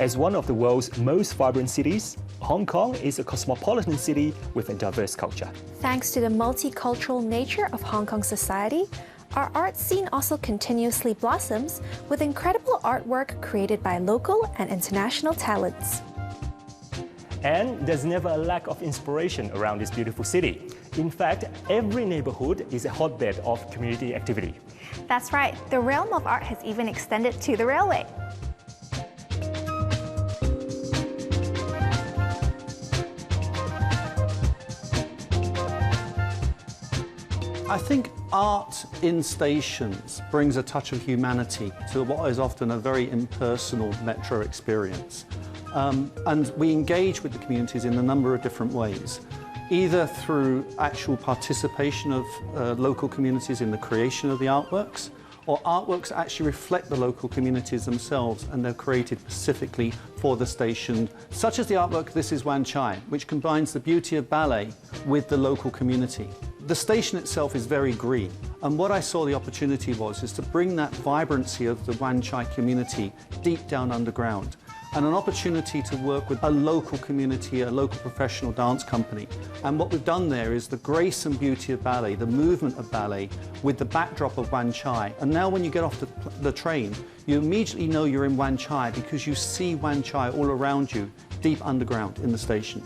As one of the world's most vibrant cities, Hong Kong is a cosmopolitan city with a diverse culture. Thanks to the multicultural nature of Hong Kong society, our art scene also continuously blossoms with incredible artwork created by local and international talents. And there's never a lack of inspiration around this beautiful city. In fact, every neighborhood is a hotbed of community activity. That's right, the realm of art has even extended to the railway. I think art in stations brings a touch of humanity to what is often a very impersonal metro experience. And we engage with the communities in a number of different ways, either through actual participation of local communities in the creation of the artworks, or artworks that actually reflect the local communities themselves and they're created specifically for the station, such as the artwork This Is Wan Chai, which combines the beauty of ballet with the local community. The station itself is very green, and what I saw the opportunity is to bring that vibrancy of the Wan Chai community deep down underground, and an opportunity to work with a local community, a local professional dance company. And what we've done there is the grace and beauty of ballet, the movement of ballet, with the backdrop of Wan Chai. And now when you get off the train, you immediately know you're in Wan Chai because you see Wan Chai all around you, deep underground in the station.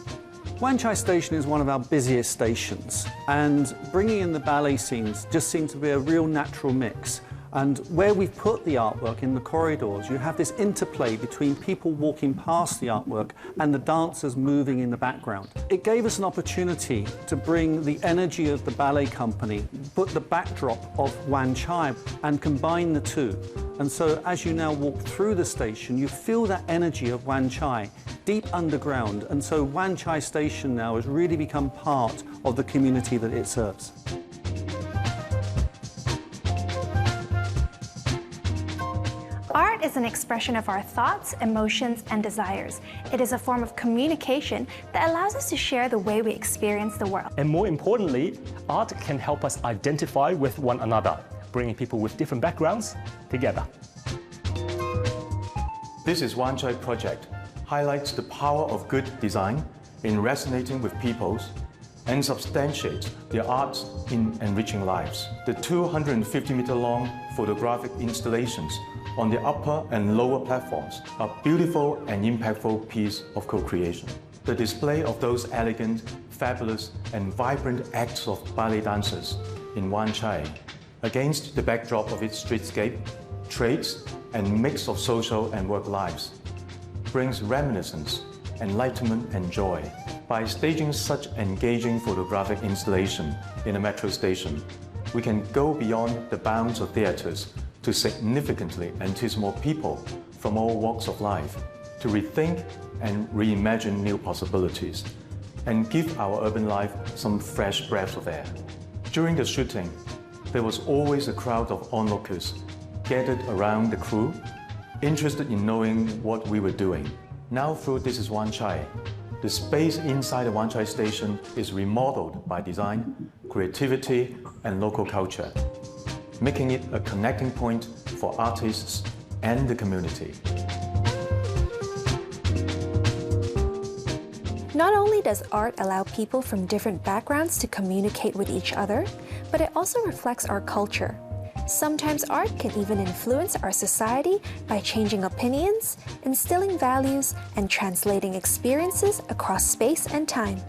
Wan Chai Station is one of our busiest stations, and bringing in the ballet scenes just seemed to be a real natural mix. And where we've put the artwork in the corridors, you have this interplay between people walking past the artwork and the dancers moving in the background. It gave us an opportunity to bring the energy of the ballet company, put the backdrop of Wan Chai and combine the two. And so as you now walk through the station, you feel that energy of Wan Chai deep underground. And so Wan Chai Station now has really become part of the community that it serves. Art is an expression of our thoughts, emotions, and desires. It is a form of communication that allows us to share the way we experience the world. And more importantly, art can help us identify with one another, bringing people with different backgrounds together. This is Wan Chai project highlights the power of good design in resonating with peoples and substantiates the arts in enriching lives. The 250-meter-long photographic installations on the upper and lower platforms are beautiful and impactful piece of co-creation. The display of those elegant, fabulous, and vibrant acts of ballet dancers in Wan Chai, against the backdrop of its streetscape, trades, and mix of social and work lives, brings reminiscence, enlightenment, and joy. By staging such engaging photographic installation in a metro station, we can go beyond the bounds of theaters to significantly entice more people from all walks of life, to rethink and reimagine new possibilities, and give our urban life some fresh breath of air. During the shooting, there was always a crowd of onlookers gathered around the crew, interested in knowing what we were doing. Now through This Is Wan Chai, the space inside the Wan Chai station is remodeled by design, creativity, and local culture, making it a connecting point for artists and the community. Not only does art allow people from different backgrounds to communicate with each other, but it also reflects our culture. Sometimes art can even influence our society by changing opinions, instilling values, and translating experiences across space and time.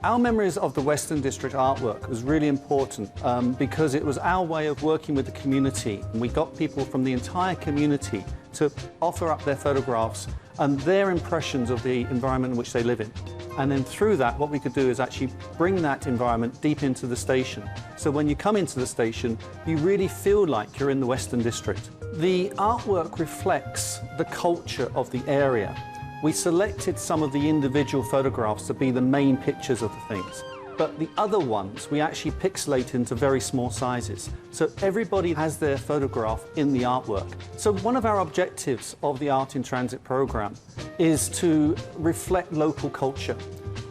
Our memories of the Western District artwork was really important because it was our way of working with the community. We got people from the entire community to offer up their photographs and their impressions of the environment in which they live in. And then through that, what we could do is actually bring that environment deep into the station. So when you come into the station, you really feel like you're in the Western District. The artwork reflects the culture of the area. We selected some of the individual photographs to be the main pictures of the things. But the other ones, we actually pixelate into very small sizes. So everybody has their photograph in the artwork. So one of our objectives of the Art in Transit program is to reflect local culture,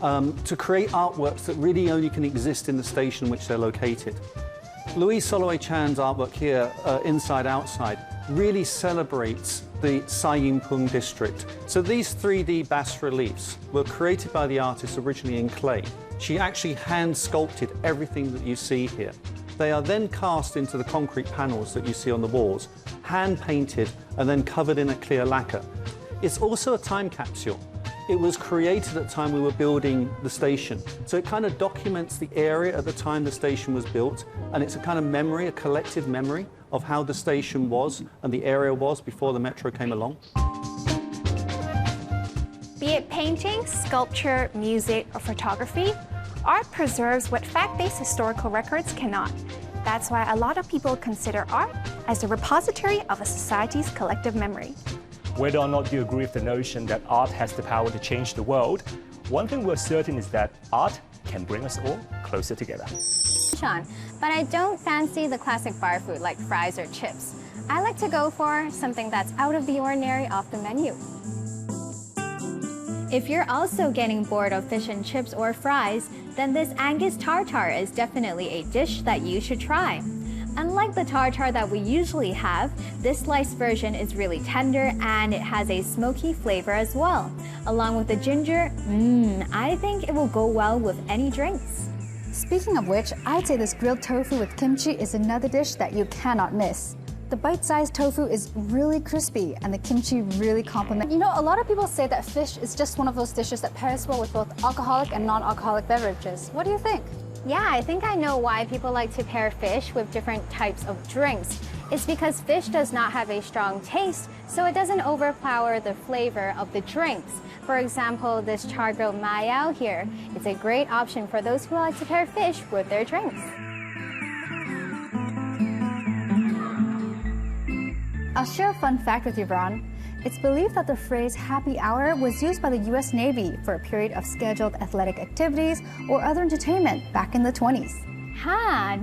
to create artworks that really only can exist in the station in which they're located. Louise Soloway Chan's artwork here, Inside Outside, really celebrates the Sai Ying Pung district. So these 3D bas-reliefs were created by the artist originally in clay. She actually hand sculpted everything that you see here. They are then cast into the concrete panels that you see on the walls, hand painted and then covered in a clear lacquer. It's also a time capsule. It was created at the time we were building the station. So it kind of documents the area at the time the station was built, and it's a kind of memory, a collective memory of how the station was and the area was before the metro came along. Be it painting, sculpture, music, or photography, art preserves what fact-based historical records cannot. That's why a lot of people consider art as the repository of a society's collective memory. Whether or not you agree with the notion that art has the power to change the world, one thing we're certain is that art can bring us all closer together. Sean, but I don't fancy the classic bar food like fries or chips. I like to go for something that's out of the ordinary off the menu. If you're also getting bored of fish and chips or fries, then this Angus tartare is definitely a dish that you should try. Unlike the tartare that we usually have, this sliced version is really tender and it has a smoky flavor as well. Along with the ginger, I think it will go well with any drinks. Speaking of which, I'd say this grilled tofu with kimchi is another dish that you cannot miss. The bite-sized tofu is really crispy and the kimchi really complements. You know, a lot of people say that fish is just one of those dishes that pairs well with both alcoholic and non-alcoholic beverages. What do you think? Yeah, I think I know why people like to pair fish with different types of drinks. It's because fish does not have a strong taste, so it doesn't overpower the flavor of the drinks. For example, this char-grilled mayao here is a great option for those who like to pair fish with their drinks. I'll share a fun fact with you, Vron. It's believed that the phrase happy hour was used by the US Navy for a period of scheduled athletic activities or other entertainment back in the 20s.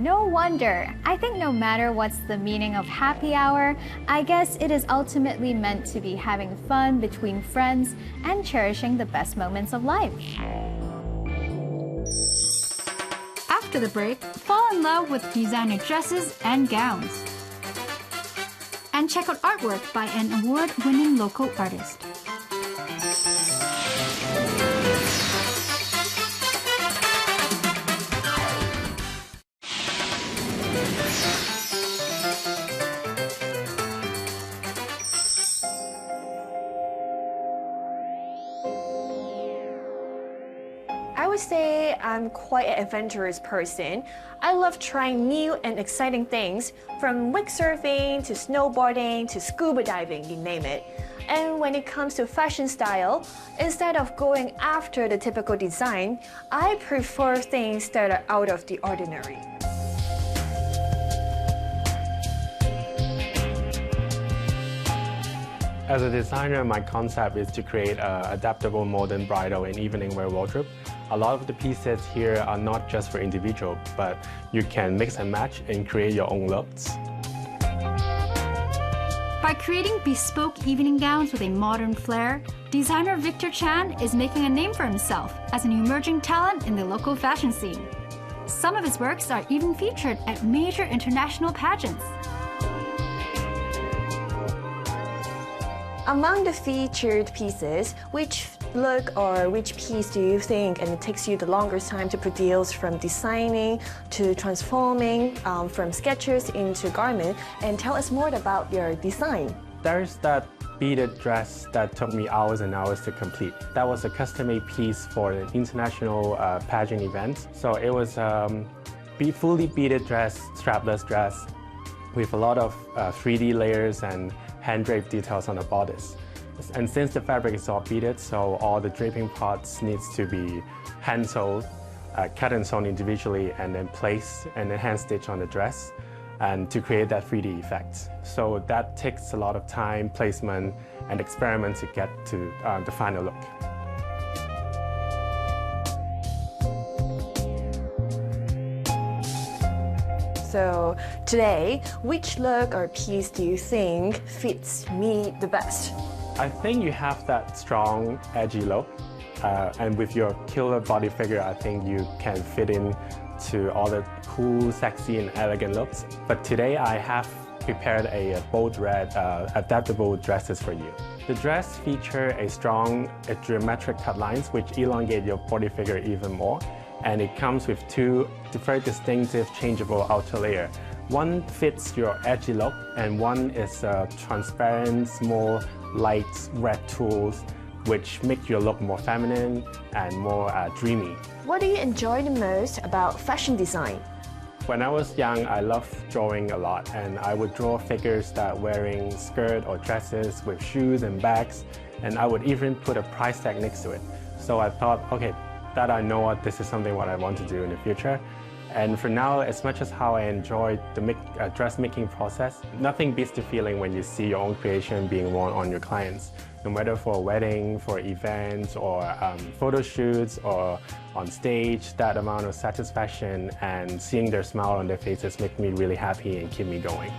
No wonder. I think no matter what's the meaning of happy hour, I guess it is ultimately meant to be having fun between friends and cherishing the best moments of life. After the break, fall in love with designer dresses and gowns. And check out artwork by an award-winning local artist. I would say I'm quite an adventurous person. I love trying new and exciting things, from wake surfing to snowboarding to scuba diving, you name it. And when it comes to fashion style, instead of going after the typical design, I prefer things that are out of the ordinary. As a designer, my concept is to create an adaptable modern bridal and evening wear wardrobe. A lot of the pieces here are not just for individual, but you can mix and match and create your own looks. By creating bespoke evening gowns with a modern flair, designer Victor Chan is making a name for himself as an emerging talent in the local fashion scene. Some of his works are even featured at major international pageants. Among the featured pieces, which look or which piece do you think and it takes you the longest time to produce, from designing to transforming, from sketches into garment? And tell us more about your design. There's that beaded dress that took me hours and hours to complete. That was a custom-made piece for an international pageant event. So it was fully beaded dress, strapless dress, with a lot of 3D layers and hand-draped details on the bodice. And since the fabric is all beaded, so all the draping parts needs to be hand-sewed, cut and sewn individually, and then placed and then hand-stitched on the dress, and to create that 3D effect. So that takes a lot of time, placement, and experiment to get to the final look. So today, which look or piece do you think fits me the best? I think you have that strong, edgy look, and with your killer body figure, I think you can fit in to all the cool, sexy, and elegant looks. But today I have prepared a bold red adaptable dresses for you. The dress features a strong geometric cut lines which elongate your body figure even more, and it comes with two very distinctive changeable outer layer. One fits your edgy look and one is transparent, small, light red tools which make your look more feminine and more dreamy. What do you enjoy the most about fashion design? When I was young, I loved drawing a lot, and I would draw figures that wearing skirt or dresses with shoes and bags, and I would even put a price tag next to it. So I thought, okay, that I know what this is something what I want to do in the future. And for now, as much as how I enjoy the dressmaking process, nothing beats the feeling when you see your own creation being worn on your clients. No matter for a wedding, for events, or photo shoots, or on stage, that amount of satisfaction and seeing their smile on their faces make me really happy and keep me going.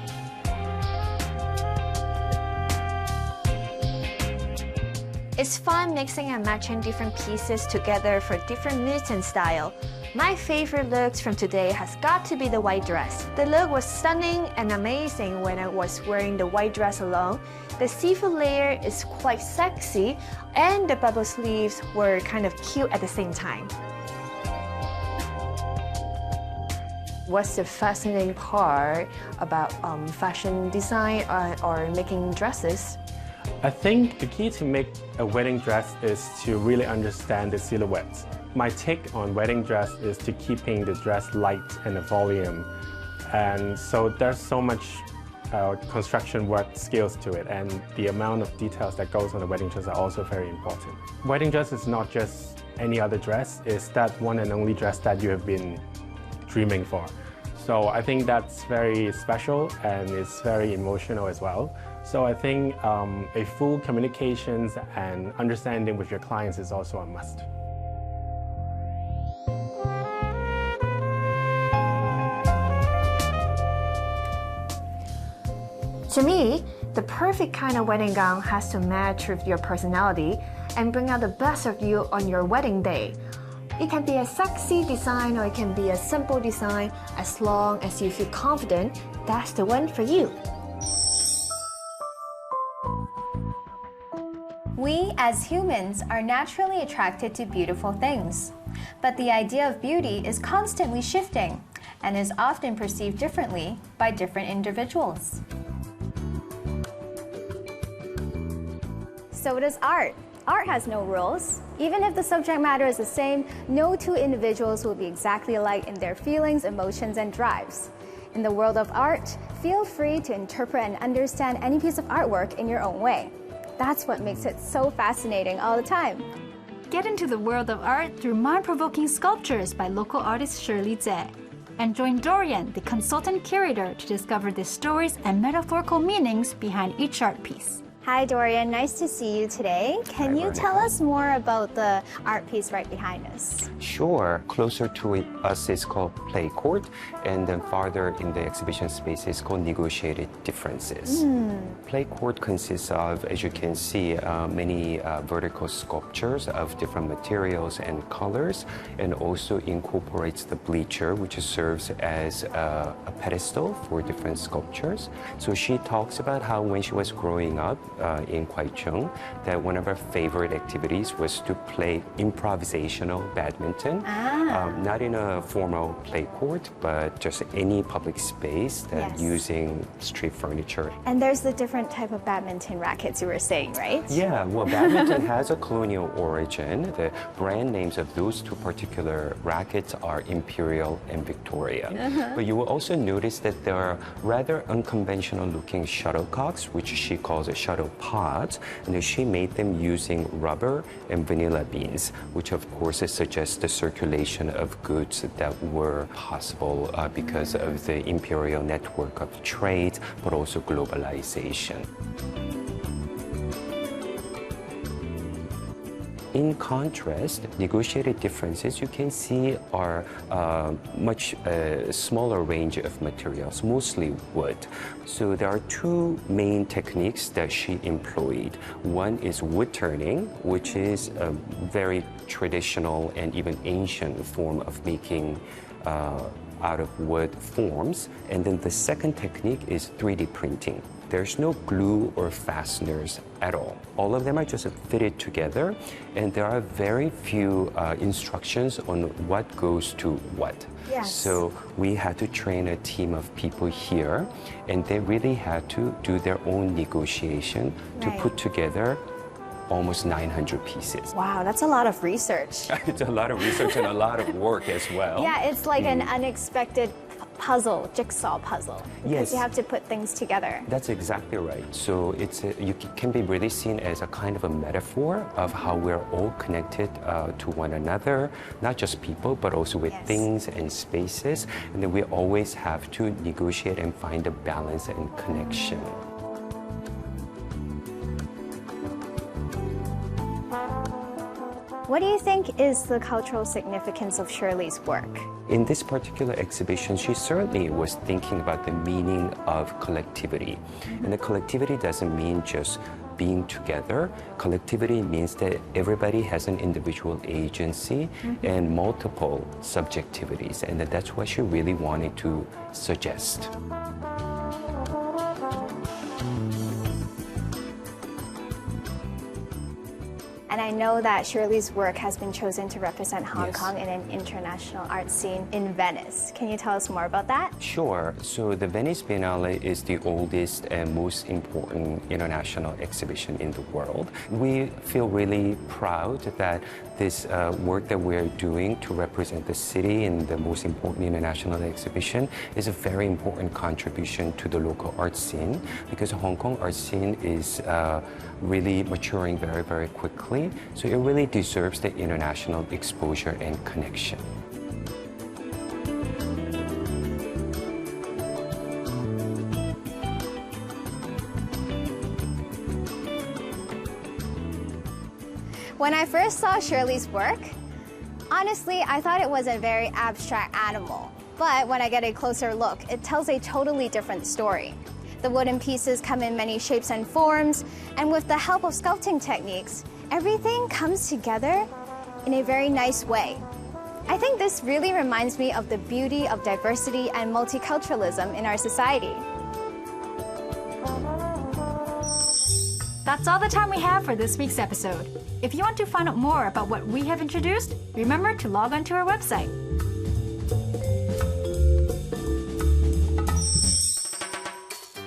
It's fun mixing and matching different pieces together for different moods and style. My favorite looks from today has got to be the white dress. The look was stunning and amazing when I was wearing the white dress alone. The seafood layer is quite sexy, and the bubble sleeves were kind of cute at the same time. What's the fascinating part about fashion design or making dresses? I think the key to make a wedding dress is to really understand the silhouettes. My take on wedding dress is to keeping the dress light and the volume. And so there's so much construction work skills to it, and the amount of details that goes on the wedding dress are also very important. Wedding dress is not just any other dress, it's that one and only dress that you have been dreaming for. So I think that's very special and it's very emotional as well. So I think a full communications and understanding with your clients is also a must. To me, the perfect kind of wedding gown has to match with your personality and bring out the best of you on your wedding day. It can be a sexy design or it can be a simple design. As long as you feel confident, that's the one for you. We, as humans, are naturally attracted to beautiful things. But the idea of beauty is constantly shifting and is often perceived differently by different individuals. So does art. Art has no rules. Even if the subject matter is the same, no two individuals will be exactly alike in their feelings, emotions, and drives. In the world of art, feel free to interpret and understand any piece of artwork in your own way. That's what makes it so fascinating all the time. Get into the world of art through mind-provoking sculptures by local artist Shirley Zhe. And join Dorian, the consultant curator, to discover the stories and metaphorical meanings behind each art piece. Hi Dorian, nice to see you today. Can you tell us more about the art piece right behind us? Sure. Closer to us is called Play Court, and then farther in the exhibition space is called Negotiated Differences. Play Court consists of, as you can see, many vertical sculptures of different materials and colors, and also incorporates the bleacher, which serves as a pedestal for different sculptures. So she talks about how when she was growing up, in Kwaichung, that one of her favorite activities was to play improvisational badminton. Not in a formal play court, but just any public space that using street furniture. And there's the different type of badminton rackets you were saying, right? Yeah, well, badminton has a colonial origin. The brand names of those two particular rackets are Imperial and Victoria. But you will also notice that there are rather unconventional looking shuttlecocks, which she calls a shuttle pods, and she made them using rubber and vanilla beans, which of course suggests the circulation of goods that were possible because of the imperial network of trade, but also globalization. In contrast, negotiated differences you can see are much smaller range of materials, mostly wood. So there are two main techniques that she employed. One is wood turning, which is a very traditional and even ancient form of making out of wood forms. And then the second technique is 3D printing. There's no glue or fasteners at all. All of them are just fitted together, and there are very few instructions on what goes to what. Yes. So we had to train a team of people here, and they really had to do their own negotiation to put together almost 900 pieces. Wow, that's a lot of research. It's a lot of research and a lot of work as well. Yeah, it's like an unexpected puzzle, jigsaw puzzle, because Yes. you have to put things together. That's exactly right. So you can be really seen as a kind of a metaphor of how we're all connected to one another, not just people, but also with things and spaces. And then we always have to negotiate and find a balance and connection. What do you think is the cultural significance of Shirley's work? In this particular exhibition, she certainly was thinking about the meaning of collectivity. And the collectivity doesn't mean just being together. Collectivity means that everybody has an individual agency and multiple subjectivities. And that's what she really wanted to suggest. And I know that Shirley's work has been chosen to represent Hong Kong in an international art scene in Venice. Can you tell us more about that? Sure. So the Venice Biennale is the oldest and most important international exhibition in the world. We feel really proud that this work that we're doing to represent the city in the most important international exhibition is a very important contribution to the local art scene, because the Hong Kong art scene is really maturing very, very quickly. So it really deserves the international exposure and connection. When I first saw Shirley's work, honestly, I thought it was a very abstract animal. But when I get a closer look, it tells a totally different story. The wooden pieces come in many shapes and forms, and with the help of sculpting techniques, everything comes together in a very nice way. I think this really reminds me of the beauty of diversity and multiculturalism in our society. That's all the time we have for this week's episode. If you want to find out more about what we have introduced, remember to log on to our website.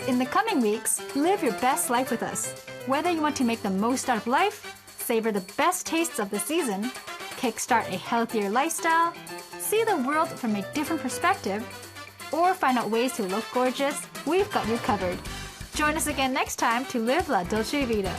In the coming weeks, live your best life with us. Whether you want to make the most out of life, savor the best tastes of the season, kickstart a healthier lifestyle, see the world from a different perspective, or find out ways to look gorgeous, we've got you covered. Join us again next time to live La Dolce Vita.